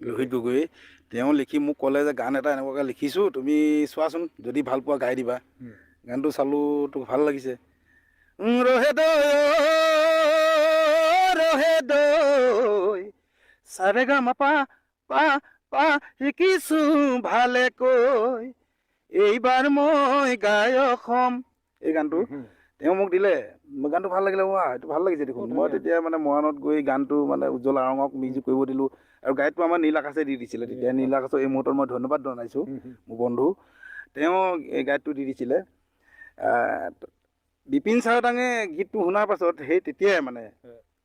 লোহিত গগৈ তেওঁ লিখি মোক ক'লে যে গান এটা এনেকুৱাকৈ লিখিছোঁ তুমি চোৱাচোন যদি ভাল পোৱা গাই দিবা। গানটো চালোঁ তোক ভাল লাগিছে। ৰহে দৈ চাৰে গা মা পা পা পা শিকিছোঁ ভালে কৈ এইবাৰ মই গায়ক হ'ম। এই গানটো তেওঁ মোক দিলে, গানটো ভাল লাগিলে। এইটো ভাল লাগিছে দেখোন। মই তেতিয়া মানে মৰাণত গৈ গানটো মানে উজ্জ্বল আৰঙক মিউজিক কৰিব দিলোঁ আৰু গায়কটো আমাৰ নীল আকাশে দি দিছিলে। তেতিয়া নীল আকাশক এই মুহূৰ্তত মই ধন্যবাদ জনাইছোঁ। মোৰ বন্ধু তেওঁ এই গায়কটো দি দিছিলে। বিপিন চাওদাঙে গীতটো শুনাৰ পাছত সেই তেতিয়াই মানে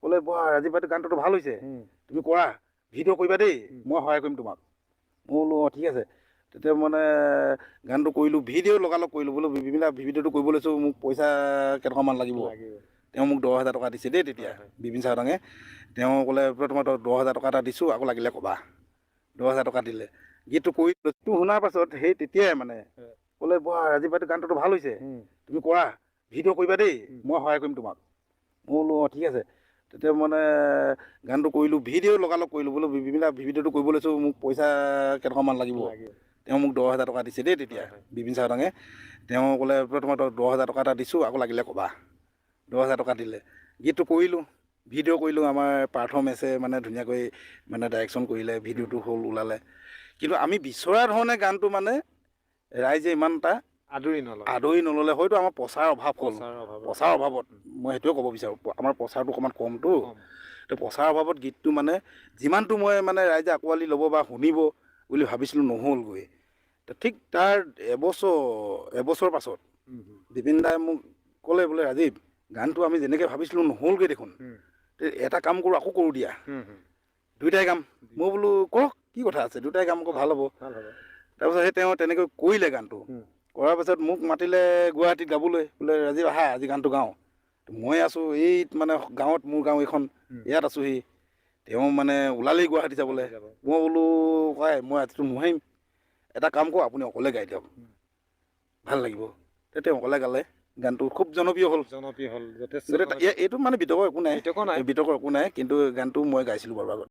ক'লে ৰাজীৱ ভাইটো গানটোতো ভাল হৈছে, তুমি কৰা ভিডিঅ' কৰিবা দেই, মই সহায় কৰিম তোমাক। মই বোলো ঠিক আছে। তেতিয়া মানে গানটো কৰিলোঁ, ভিডিঅ' লগালগ কৰিলোঁ। বোলো ভিডিঅ'টো কৰিব লৈছোঁ, মোক পইচা কেইটকামান লাগিব। তেওঁ মোক 10,000 টকা দিছে দেই তেতিয়া বিপিন চাওদাঙে। তেওঁ ক'লে তোমাৰ 10,000 টকা এটা দিছোঁ, আকৌ লাগিলে ক'বা। 10,000 টকা দিলে। গীতটো কৰিলোঁ, শুনাৰ পাছত সেই তেতিয়াই মানে ক'লে ৰাজীৱ ভাইটো গানটোতো ভাল হৈছে, তুমি কৰা ভিডিঅ' কৰিবা দেই, মই সহায় কৰিম তোমাক। মই বোলো ঠিক আছে। তেতিয়া মানে গানটো কৰিলোঁ, ভিডিঅ' লগালগ কৰিলোঁ। বোলো ভিডিঅ'টো কৰিব লৈছোঁ, মোক পইচা কেইটকামান লাগিব। তেওঁ মোক 10,000 টকা দিছে দেই তেতিয়া বিপিন চাওদাঙে। তেওঁ ক'লে তোমাৰ 10,000 টকা এটা দিছোঁ, আকৌ লাগিলে ক'বা। 10,000 টকা দিলে। গীতটো কৰিলোঁ, ভিডিঅ' কৰিলোঁ। আমাৰ পাৰ্থ মেছে মানে ধুনীয়াকৈ মানে ডাইৰেকশ্যন কৰিলে, ভিডিঅ'টো হ'ল ওলালে। কিন্তু আমি বিচৰা ধৰণে গানটো মানে ৰাইজে ইমান এটা আদৰি নল'লে। হয়তো আমাৰ প্ৰচাৰ অভাৱ হ'ল। প্ৰচাৰ অভাৱত মই সেইটোৱে ক'ব বিচাৰোঁ, আমাৰ প্ৰচাৰটো অকণমান কমটো। তো প্ৰচাৰ অভাৱত গীতটো মানে যিমানটো মই মানে ৰাইজে আঁকোৱালি ল'ব বা শুনিব বুলি ভাবিছিলোঁ নহ'লগৈ। ঠিক তাৰ এবছৰ পাছত বিপিন দাই মোক ক'লে বোলে ৰাজীৱ গানটো আমি যেনেকৈ ভাবিছিলোঁ নহ'লগৈ দেখোন, এটা কাম কৰোঁ, আকৌ কৰোঁ দিয়া, দুইটাই গাম। মই বোলো কৰক, কি কথা আছে, দুইটাই গাম আকৌ ভাল হ'ব। তাৰপিছত সেই তেওঁ তেনেকৈ কৰিলে গানটো। কৰাৰ পাছত মোক মাতিলে গুৱাহাটীত গাবলৈ, বোলে ৰাজীৱ আহা আজি গানটো গাওঁ। মই আছোঁ এই মানে গাঁৱত, মোৰ গাঁও এইখন, ইয়াত আছোঁহি। তেওঁ মানে ওলালেই গুৱাহাটী যাবলৈ। মই বোলো মই আজিতো নোৱাৰিম, এটা কাম কৰোঁ আপুনি অকলে গাই দিয়ক, ভাল লাগিব। তেওঁ অকলে গালে, গানটো খুব জনপ্ৰিয় হ'ল। এইটো মানে বিতৰ্কৰ একো নাই, কিন্তু গানটো মই গাইছিলোঁ বাৰু আগত।